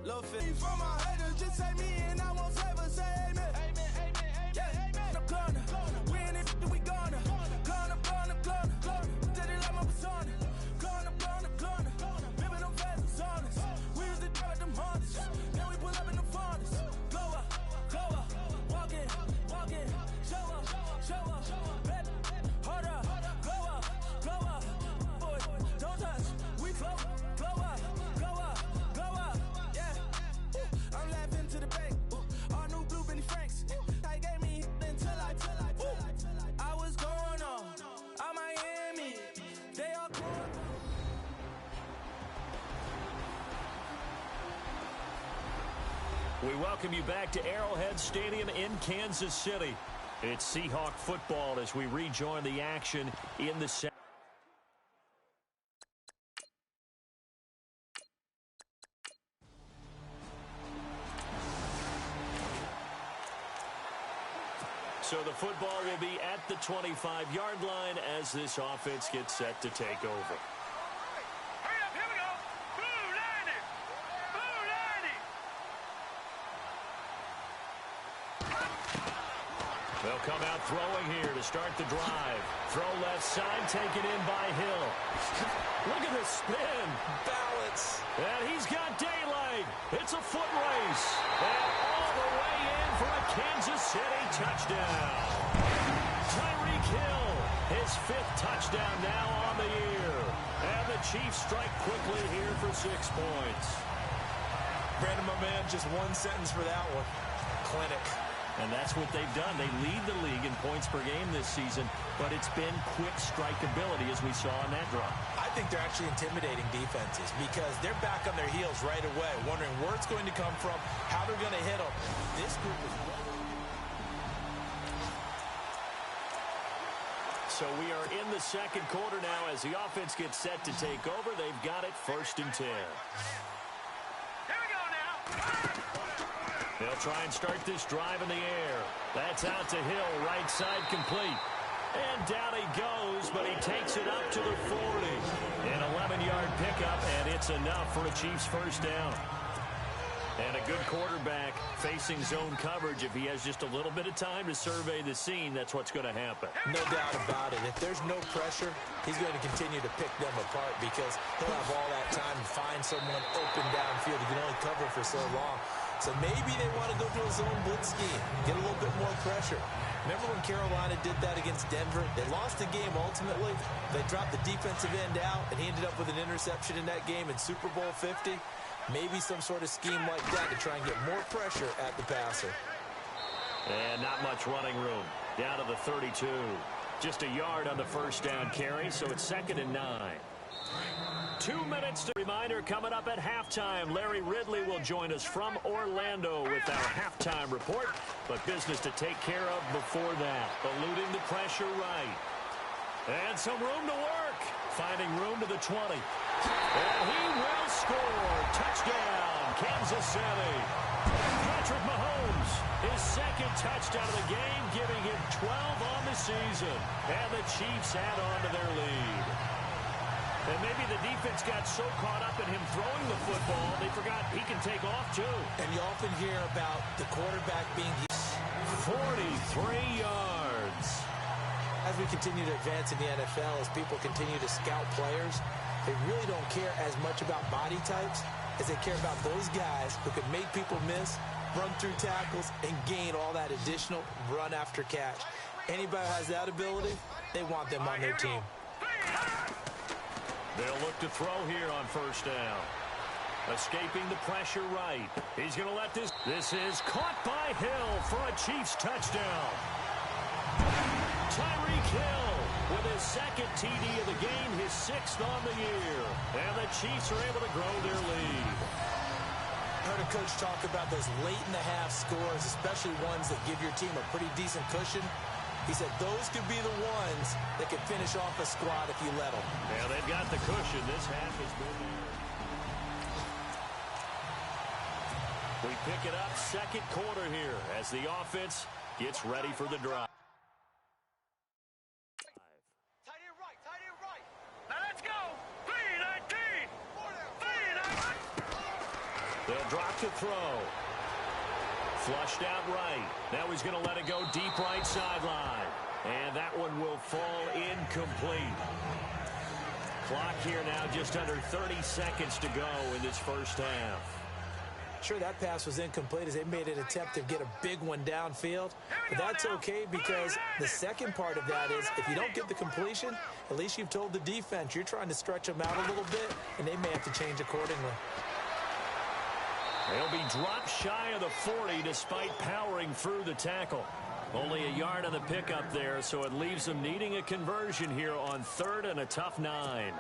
Lil' fit from my haters, just say me and I won't favor, say amen. Amen, amen, amen, amen. No corner, we in it, we gonna. Corner. Did it like my persona. Corner. Remember them fans on us. We used to drive them Hondas. Then we pull up in the Fondas. Go up, walk in. Show up, baby, hold up. Go up, boy, don't touch. We float, blow up, yeah. I'm laughing to the bank. All new blue Benny Franks. I gave me until I was going on Miami. They all going. We welcome you back to Arrowhead Stadium in Kansas City. It's Seahawk football as we rejoin the action in the second. So the football will be at the 25-yard line as this offense gets set to take over. They'll come out throwing here to start the drive. Throw left side, taken in by Hill. Look at this spin. Balance. And he's got daylight. It's a foot race. And all the way in for a Kansas City touchdown. Tyreek Hill, his 5th touchdown now on the year. And the Chiefs strike quickly here for 6 points. Brandon, my man, just one sentence for that one. Clinic. And that's what they've done. They lead the league in points per game this season, but it's been quick strikeability as we saw in that drop. I think they're actually intimidating defenses because they're back on their heels right away, wondering where it's going to come from, how they're going to hit them. This group is... So we are in the second quarter now as the offense gets set to take over. They've got it 1st and 10. Here we go now. They'll try and start this drive in the air. That's out to Hill, right side complete. And down he goes, but he takes it up to the 40. An 11-yard pickup, and it's enough for a Chiefs first down. And a good quarterback facing zone coverage. If he has just a little bit of time to survey the scene, that's what's going to happen. No doubt about it. If there's no pressure, he's going to continue to pick them apart because he'll have all that time to find someone open downfield. He can only cover for so long. So maybe they want to go to a zone blitz scheme, get a little bit more pressure. Remember when Carolina did that against Denver? They lost the game ultimately. They dropped the defensive end out, and he ended up with an interception in that game in Super Bowl 50. Maybe some sort of scheme like that to try and get more pressure at the passer. And not much running room. Down to the 32. Just a yard on the first down carry, so it's 2nd and 9. 2 minutes to reminder coming up at halftime. Larry Ridley will join us from Orlando with our halftime report. But business to take care of before that. Eluding the pressure right. And some room to work. Finding room to the 20. And he will score. Touchdown, Kansas City. Patrick Mahomes, his 2nd touchdown of the game, giving him 12 on the season. And the Chiefs add on to their lead. And maybe the defense got so caught up in him throwing the football, they forgot he can take off, too. And you often hear about the quarterback being 43 yards. As we continue to advance in the NFL, as people continue to scout players, they really don't care as much about body types as they care about those guys who can make people miss, run through tackles, and gain all that additional run after catch. Anybody who has that ability, they want them on their team. They'll look to throw here on first down. Escaping the pressure right. He's going to let this. This is caught by Hill for a Chiefs touchdown. Tyreek Hill with his 2nd TD of the game, his 6th on the year. And the Chiefs are able to grow their lead. I heard a coach talk about those late-in-the-half scores, especially ones that give your team a pretty decent cushion. He said those could be the ones that could finish off a squad if you let them. Yeah, they've got the cushion. This half is moving. We pick it up 2nd quarter here as the offense gets ready for the drive. Tight end right. Now let's go. 3-19. 3-19. They'll drop to throw. Flushed out right. Now he's going to let it go deep right sideline. And that one will fall incomplete. Clock here now just under 30 seconds to go in this first half. Sure, that pass was incomplete as they made an attempt to get a big one downfield. But that's okay because the second part of that is if you don't get the completion, at least you've told the defense you're trying to stretch them out a little bit, and they may have to change accordingly. They'll be dropped shy of the 40 despite powering through the tackle. Only a yard on the pickup there, so it leaves them needing a conversion here on 3rd and a tough 9.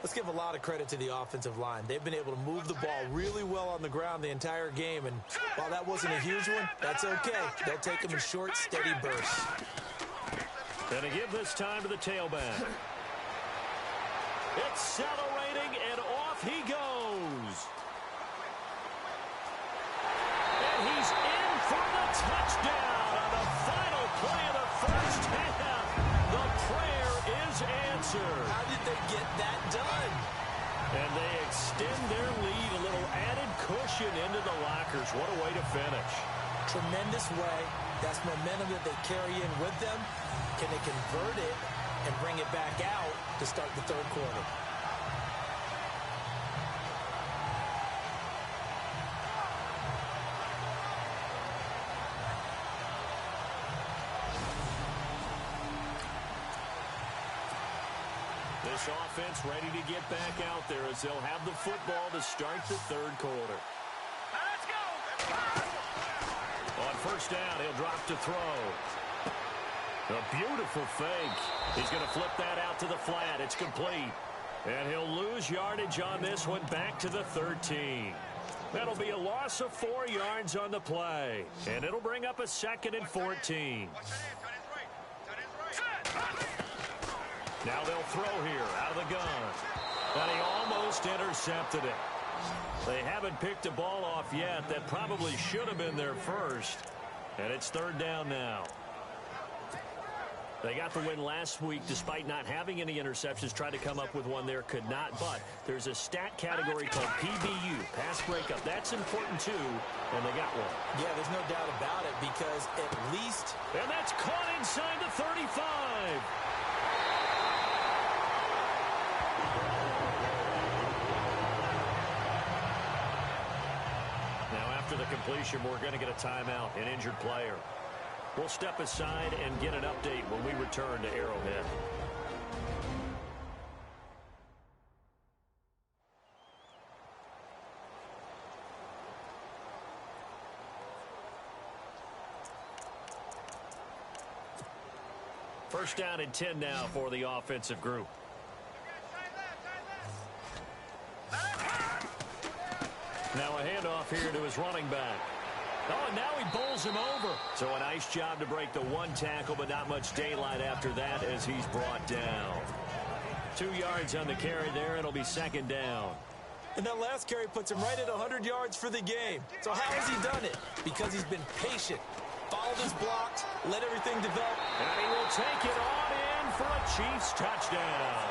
Let's give a lot of credit to the offensive line. They've been able to move the ball really well on the ground the entire game, and while that wasn't a huge one, that's okay. They'll take them in short, steady bursts. Gonna give this time to the tailback. Accelerating, and off he goes. And he's in for the touchdown on the final play of the first half. The prayer is answered. How did they get that done? And they extend their lead, a little added cushion into the lockers. What a way to finish. Tremendous way. That's momentum that they carry in with them. Can they convert it and bring it back out to start the third quarter? This offense ready to get back out there as they'll have the football to start the third quarter. Let's go! On first down, he'll drop to throw. A beautiful fake. He's going to flip that out to the flat. It's complete. And he'll lose yardage on this one back to the 13. That'll be a loss of 4 yards on the play. And it'll bring up a 2nd and 14. Now they'll throw here out of the gun. And he almost intercepted it. They haven't picked a ball off yet. That probably should have been their first. And it's 3rd down now. They got the win last week despite not having any interceptions. Tried to come up with one there, could not. But there's a stat category called PBU, pass breakup. That's important too, and they got one. Yeah, there's no doubt about it because at least... And that's caught inside the 35. After the completion, we're going to get a timeout, an injured player. We'll step aside and get an update when we return to Arrowhead. First down and 10 now for the offensive group. Now a handoff here to his running back. Oh, and now he bowls him over. So a nice job to break the one tackle, but not much daylight after that as he's brought down. 2 yards on the carry there. It'll be 2nd down. And that last carry puts him right at 100 yards for the game. So how has he done it? Because he's been patient, followed his blocks, let everything develop. And he will take it on in for a Chiefs touchdown.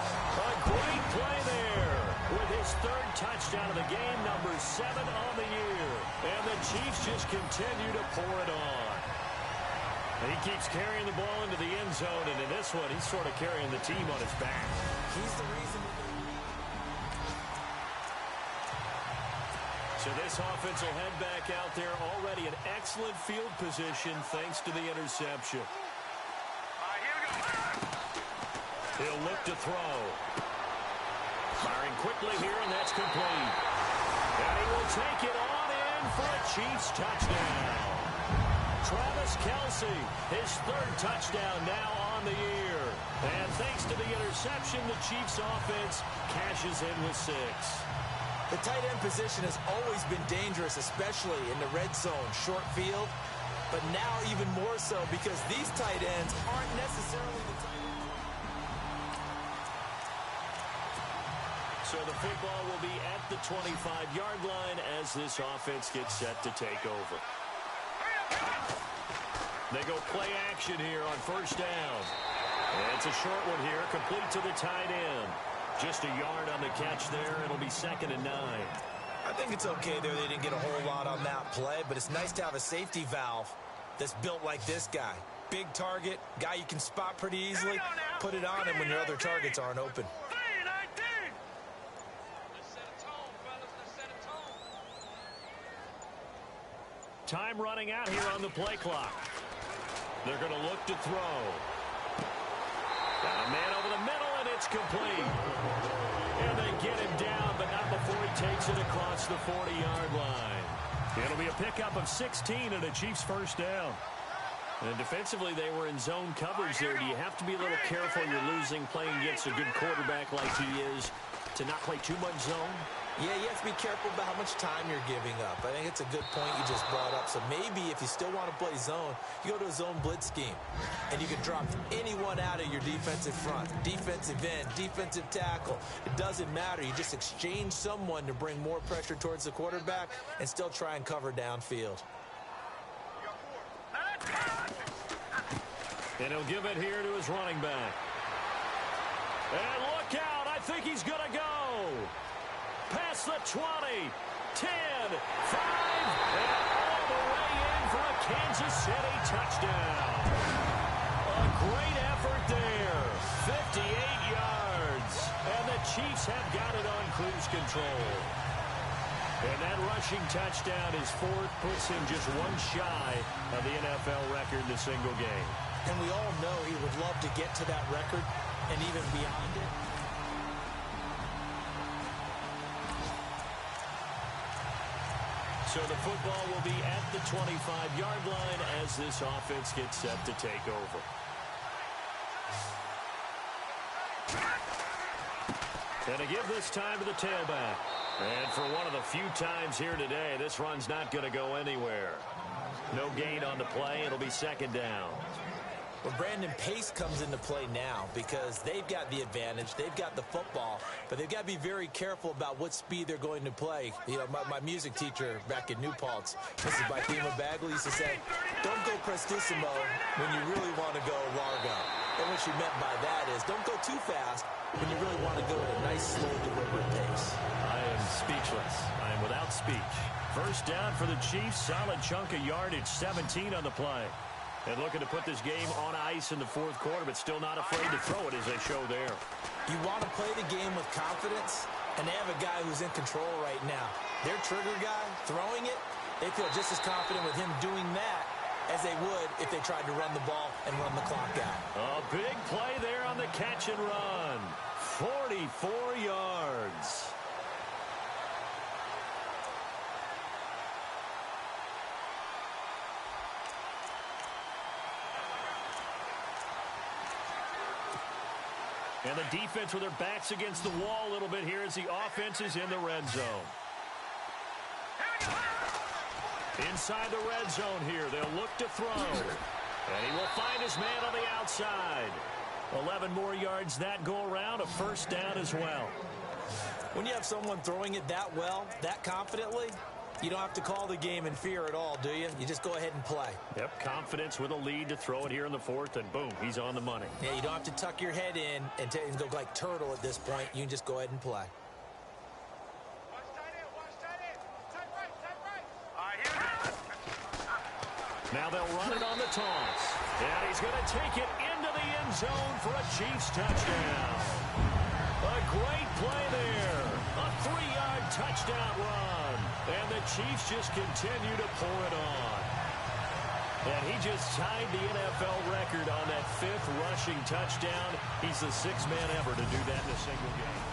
A great play there with his 3rd touchdown of the game, number 7 on the year. And the Chiefs just continue to pour it on. He keeps carrying the ball into the end zone, and in this one, he's sort of carrying the team on his back. He's the reason. So this offense will head back out there, already in excellent field position thanks to the interception. He'll look to throw. Firing quickly here, and that's complete. And he will take it on in for a Chiefs touchdown. Travis Kelce, his 3rd touchdown now on the year. And thanks to the interception, the Chiefs offense cashes in with 6. The tight end position has always been dangerous, especially in the red zone, short field. But now even more so because these tight ends aren't necessarily the tight ends. So the football will be at the 25-yard line as this offense gets set to take over. They go play action here on first down. And it's a short one here, complete to the tight end. Just a yard on the catch there. It'll be 2nd and 9. I think it's okay there. They didn't get a whole lot on that play, but it's nice to have a safety valve that's built like this guy. Big target, guy you can spot pretty easily. Put it on him when your other targets aren't open. Time running out here on the play clock. They're going to look to throw. Got a man over the middle, and it's complete. And they get him down, but not before he takes it across the 40-yard line. It'll be a pickup of 16 and a Chiefs first down. And defensively, they were in zone coverage there. Do you have to be a little careful? You're losing, playing against a good quarterback like he is, to not play too much zone? Yeah, you have to be careful about how much time you're giving up. I think it's a good point you just brought up. So maybe if you still want to play zone, you go to a zone blitz scheme. And you can drop anyone out of your defensive front. Defensive end, defensive tackle. It doesn't matter. You just exchange someone to bring more pressure towards the quarterback and still try and cover downfield. And he'll give it here to his running back. And look out. I think he's going to go. Past the 20, 10, 5, and all the way in for a Kansas City touchdown. A great effort there. 58 yards. And the Chiefs have got it on cruise control. And that rushing touchdown is fourth, puts him just one shy of the NFL record in a single game. And we all know he would love to get to that record and even beyond it. So the football will be at the 25-yard line as this offense gets set to take over. And to give this time to the tailback. And for one of the few times here today, this run's not going to go anywhere. No gain on the play. It'll be second down. Well, Brandon, pace comes into play now because they've got the advantage. They've got the football, but they've got to be very careful about what speed they're going to play. You know, my music teacher back in New Paltz, Mrs. Bythema Bagley, used to say, don't go prestissimo when you really want to go largo. And what she meant by that is don't go too fast when you really want to go at a nice, slow, deliberate pace. I am speechless. I am without speech. First down for the Chiefs. Solid chunk of yardage, 17 on the play. And looking to put this game on ice in the fourth quarter, but still not afraid to throw it as they show there. You want to play the game with confidence, and they have a guy who's in control right now. Their trigger guy, throwing it, they feel just as confident with him doing that as they would if they tried to run the ball and run the clock out. A big play there on the catch and run. 44 yards. And the defense with their backs against the wall a little bit here as the offense is in the red zone. Inside the red zone here, they'll look to throw. And he will find his man on the outside. 11 more yards that go around, a first down as well. When you have someone throwing it that well, that confidently, you don't have to call the game in fear at all, do you? You just go ahead and play. Yep, confidence with a lead to throw it here in the fourth, and boom, he's on the money. Yeah, you don't have to tuck your head in and go like turtle at this point. You can just go ahead and play. Now they'll run it on the toss. And he's going to take it into the end zone for a Chiefs touchdown. A great play there. A 3-yard touchdown run. And the Chiefs just continue to pour it on. And he just tied the NFL record on that 5th rushing touchdown. He's the 6th man ever to do that in a single game.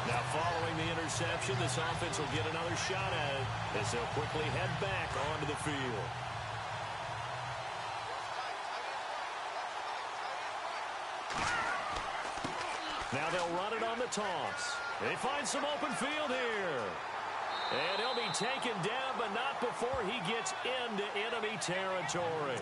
Now, following the interception, this offense will get another shot at it as they'll quickly head back onto the field. Now they'll run it on the toss. They find some open field here. And he'll be taken down, but not before he gets into enemy territory.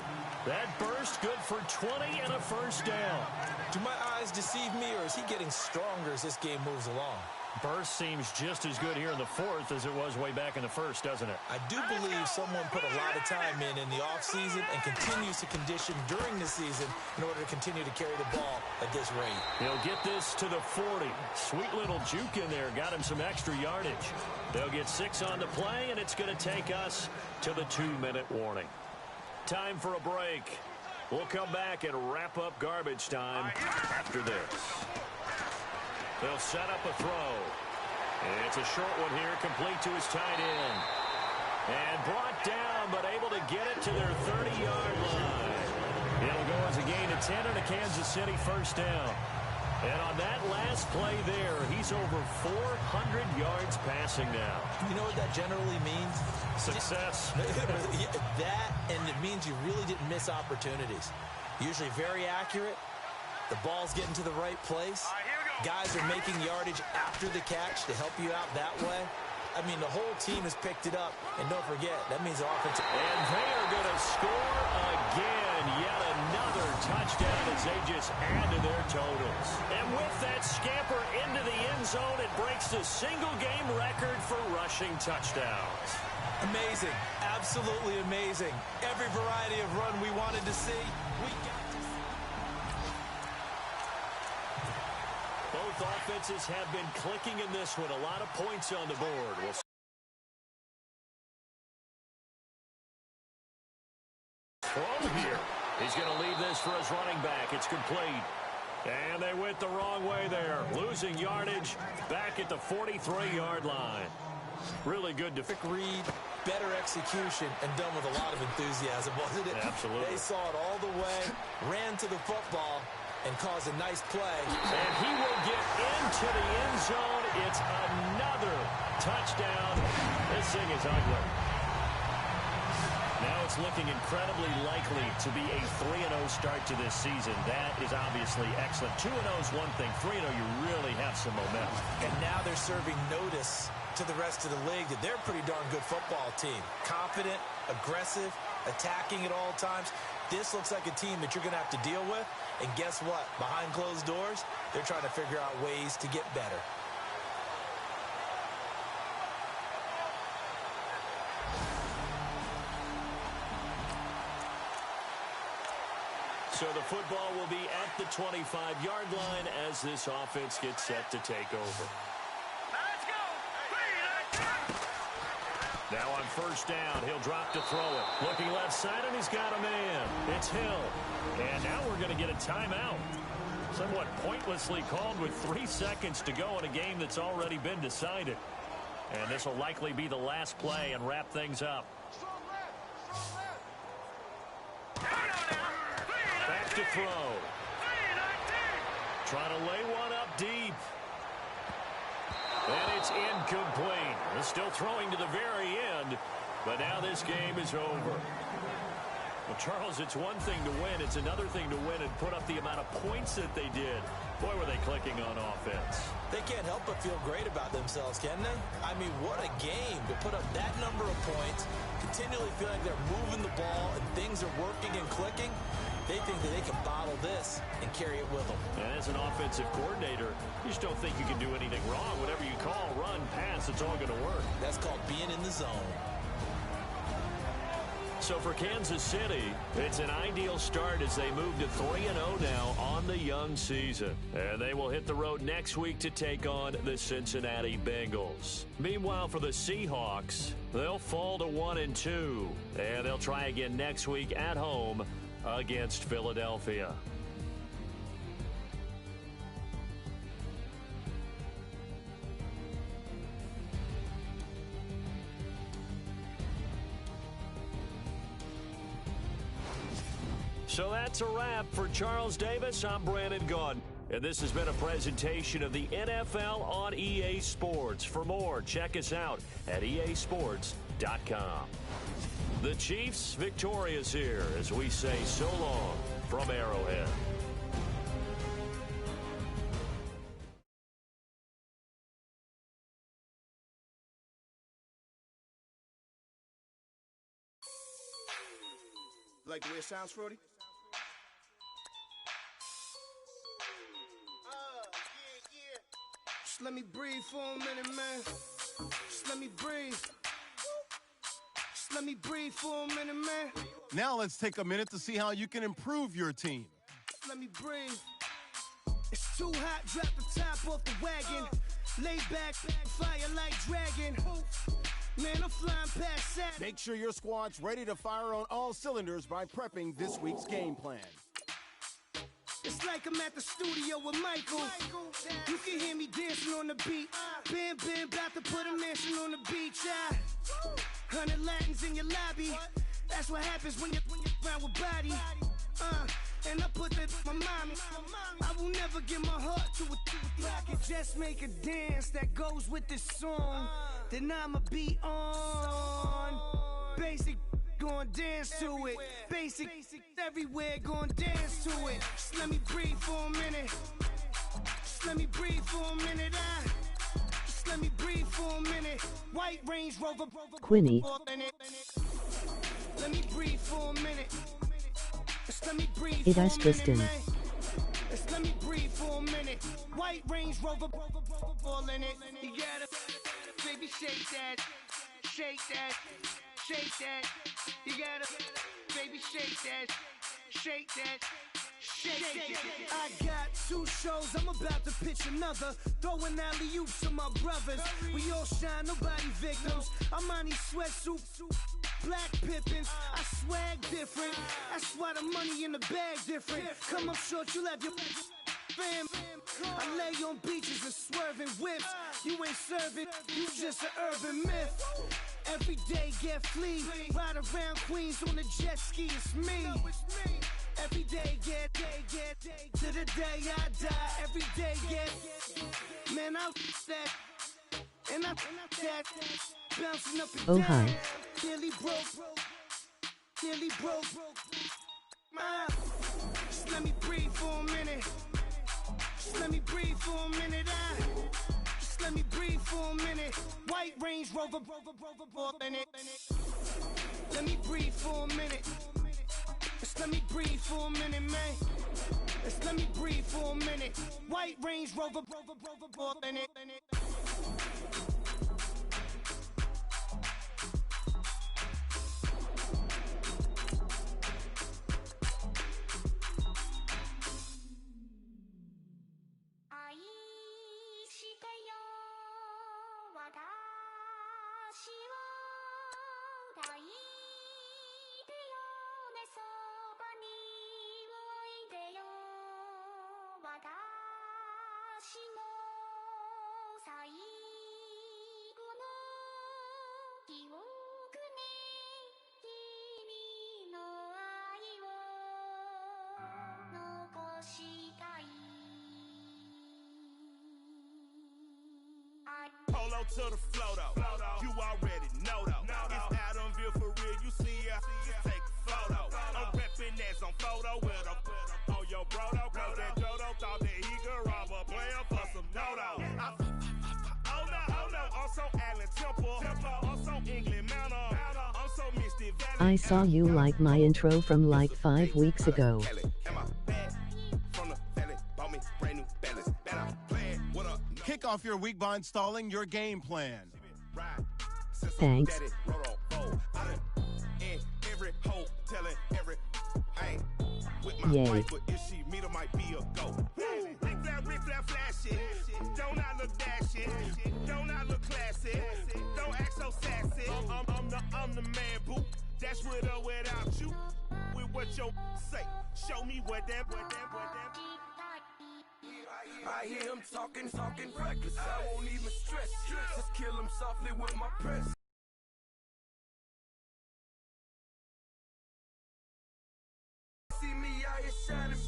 That burst good for 20 and a first down. Do my eyes deceive me, or is he getting stronger as this game moves along? Burst seems just as good here in the fourth as it was way back in the first, doesn't it? I do believe someone put a lot of time in the offseason and continues to condition during the season in order to continue to carry the ball at this rate. He'll get this to the 40. Sweet little juke in there. Got him some extra yardage. They'll get 6 on the play, and it's going to take us to the 2-minute warning. Time for a break. We'll come back and wrap up garbage time after this. They'll set up a throw. It's a short one here, complete to his tight end. And brought down, but able to get it to their 30-yard line. It'll go as a gain of 10 and a Kansas City first down. And on that last play there, he's over 400 yards passing now. You know what that generally means? Success. That, and it means you really didn't miss opportunities. Usually very accurate. The ball's getting to the right place. Guys are making yardage after the catch to help you out that way. I mean, the whole team has picked it up. And don't forget, that means the offensive... And they are going to score again. Yet another touchdown as they just add to their totals. And with that scamper into the end zone, it breaks the single-game record for rushing touchdowns. Amazing. Absolutely amazing. Every variety of run we wanted to see, we got to see. Both offenses have been clicking in this one. A lot of points on the board. We'll throw here. He's going to leave this for his running back. It's complete. And they went the wrong way there. Losing yardage back at the 43-yard line. Really good to read, better execution, and done with a lot of enthusiasm, wasn't it? Absolutely. They saw it all the way, ran to the football, and caused a nice play. And he will get into the end zone. It's another touchdown. This thing is ugly. Now it's looking incredibly likely to be a 3-0 start to this season. That is obviously excellent. 2-0 is one thing. 3-0, you really have some momentum. And now they're serving notice to the rest of the league that they're a pretty darn good football team. Confident, aggressive, attacking at all times. This looks like a team that you're going to have to deal with. And guess what? Behind closed doors, they're trying to figure out ways to get better. So the football will be at the 25-yard line as this offense gets set to take over. Let's go. Now on first down, he'll drop to throw it. Looking left side, and he's got a man. It's Hill. And now we're going to get a timeout. Somewhat pointlessly called with 3 seconds to go in a game that's already been decided. And this will likely be the last play and wrap things up. Back to throw. Trying to lay one up deep. And it's incomplete. They're still throwing to the very end, but now this game is over. Well, Charles, it's one thing to win. It's another thing to win and put up the amount of points that they did. Boy, were they clicking on offense. They can't help but feel great about themselves, can they? I mean, what a game to put up that number of points, continually feeling like they're moving the ball and things are working and clicking. They think that they can bottle this and carry it with them. And as an offensive coordinator, you just don't think you can do anything wrong. Whatever you call, run, pass, it's all going to work. That's called being in the zone. So for Kansas City, it's an ideal start as they move to 3-0 now on the young season. And they will hit the road next week to take on the Cincinnati Bengals. Meanwhile, for the Seahawks, they'll fall to 1-2. And they'll try again next week at home against Philadelphia. So that's a wrap. For Charles Davis, I'm Brandon Gaudin. And this has been a presentation of the NFL on EA Sports. For more, check us out at easports.com. The Chiefs victorious here as we say so long from Arrowhead. Like the way it sounds, Frody? Just let me breathe for a minute, man. Just let me breathe. Just let me breathe for a minute, man. Now let's take a minute to see how you can improve your team. Just let me breathe. It's too hot, drop the top off the wagon. Lay back, fire like dragon. Man, I'm flying past that. Make sure your squad's ready to fire on all cylinders by prepping this week's game plan. It's like I'm at the studio with Michael. You can hear me dancing on the beat. Bam, bam, about to put a mansion on the beach. 100 Latins in your lobby. That's what happens when you're around with body. And I put that in my mommy. I will never give my heart to a I can just make a dance that goes with this song. Then I'ma be on. Basic, gon' dance to it. Basic, everywhere, gon' dance to it. Just let me breathe for a minute. Just let me breathe for a minute. Just let me breathe for a minute. White Range Rover, Quinny. Let me breathe for a minute. Just let me breathe It for a is minute, Tristan. man. Just let me breathe for a minute. White Range Rover, ball in it. You gotta, baby, shake that, shake that, shake that. You gotta, baby, shake that, shake that. Shake. I got 2 shows, I'm about to pitch another. Throwing alley-oops to my brothers. We all shine, nobody victims. I'm on these sweatsuit, black Pippins. I swag different. That's why the money in the bag different. Come up short, you'll have your fam. I lay on beaches and swerving whips. You ain't serving, you just an urban myth. Every day get flea. Ride around Queens on a jet ski, it's me. Every day get to the day I die. Every day get, man, I that, and I that, bouncing up and Oh, down. hi. Nearly broke. Just let me breathe for a minute. Just let me breathe for a minute. Just let me breathe for a minute. White Range Rover, ball in it. Let me breathe for a minute. Just let me breathe for a minute, man. Just let me breathe for a minute. White Range Rover, ball in it. Polo to the flow though. You already know though. It's Adamville for real. You see ya, just take a photo. I'm reppin' that's on photo with a on your bro though. Cause that Jodo thought that he could rob a player for some dodo. Oh no, also Allen Temple. Also England Mountain. Also Misty Valley. I saw you like my intro from like 5 weeks ago. Kick off your week by installing your game plan. Thanks. Yay. Don't I look dashing? Don't I look classy? Don't act so sassy. I'm the man, boo. That's with or without you. With what your say. Show me what that. I hear him talking reckless. I won't even stress. Just kill him softly with my press. See me out here shining,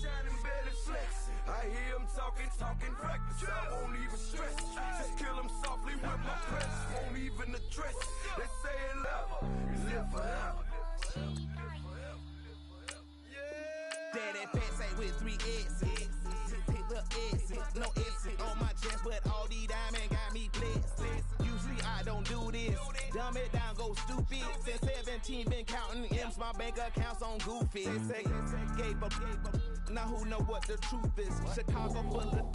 barely flexing. I hear him talking reckless. I won't even stress. Just kill him softly with my press. Won't even address. They say it love, live forever. Daddy pet say with 3 X's. Pick the X's, no X's on my chest, but all these diamonds got me blessed. Usually I don't do this. Dumb it down, go stupid. Since 17 been counting M's, my bank accounts on goofy. Say, gave up. Now who know what the truth is? Chicago full of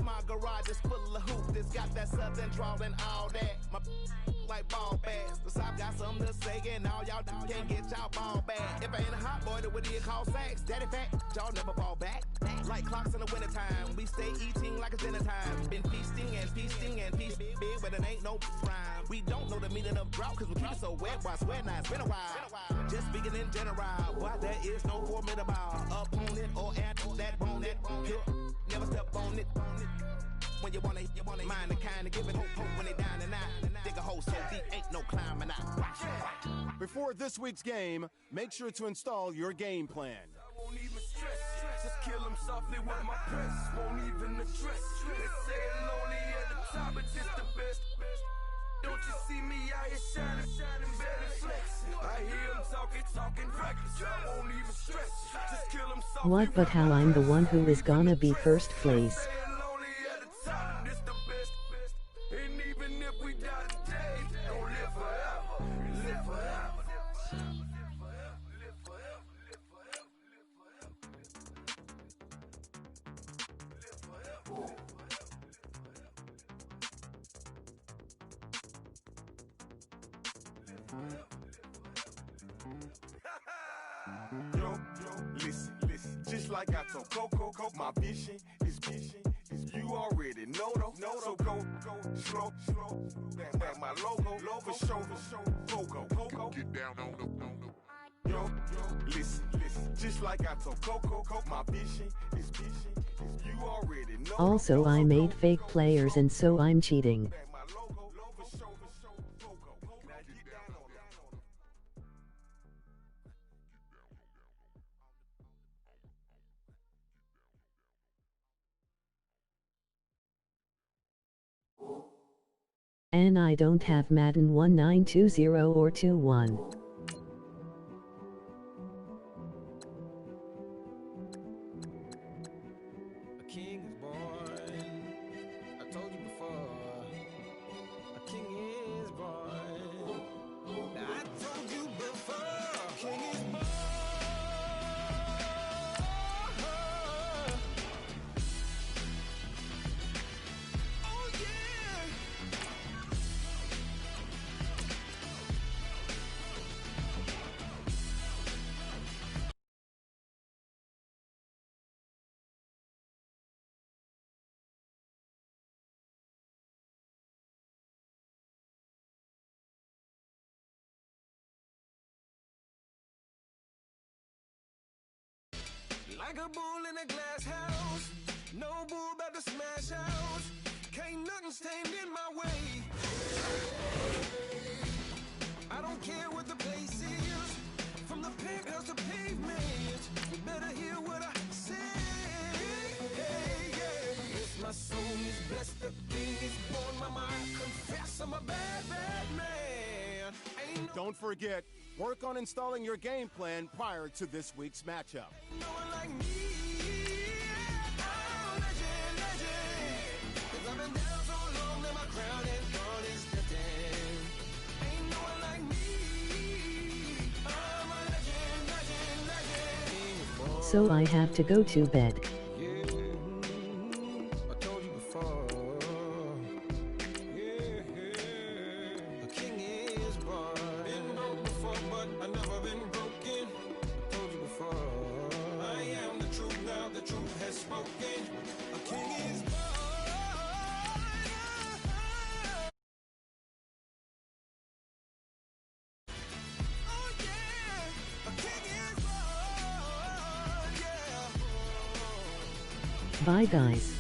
my garage is full of hoops. It's got that southern drawl and all that. My like ball bags. The South got something to say, and all y'all can't get y'all ball back. If I ain't a hot boy, then what do you call sacks? Daddy fat, y'all never fall back. Like clocks in the wintertime, we stay eating like it's dinner time. Been feasting and feasting and feast big, but it ain't no rhyme. We don't know the meaning of drought, cause we keep it so wet. Why swear now, it's been a while. Just speaking in general, why there is no formidable opponent or at that bone it. Never step on it. When you wanna mind the kind of give it hope when they down and out. Dig a hole so deep, ain't no climbing out. Before this week's game, make sure to install your game plan. Won't even stress, just kill him softly with my press. Won't even address. They say it lonely at the top, but just the best. Don't you see me out here shining, better flex. I hear him talking reckless. I won't even stress, just kill him softly. What but how I'm the one who is gonna be first place. And even if we die today, don't live forever. Live forever. Yo, listen, just like I told Coco, my vision is you already know though. So go, slow, back my logo, for show, go, get down on the. Yo, listen, just like I told Coco, my vision is you already know. Also I made fake players and so I'm cheating. And I don't have Madden 1920 or 21. A king is born. I told you before. A king is born. I told you before. A king is born. Oh yeah. Like a bull in a glass house, no bull about to smash house. Can't nothing stand in my way. I don't care what the place is, from the penthouse to pavement. You better hear what I say. Hey, yeah. If my soul is blessed, the king is born. Mama, I confess I'm a bad man. Ain't no Don't forget, work on installing your game plan prior to this week's matchup. no one like me. I'm legend. 'Cause I've been down so long that my crown and throne is fitting. Ain't no one like me. I'm a legend. So I have to go to bed. Yeah, I told you before. Yeah, a king is born. Been broke before, but I never been broken. I told you before. I am the truth now. The truth has spoken. A king is born. Oh yeah, a king is born. Yeah. Bye guys.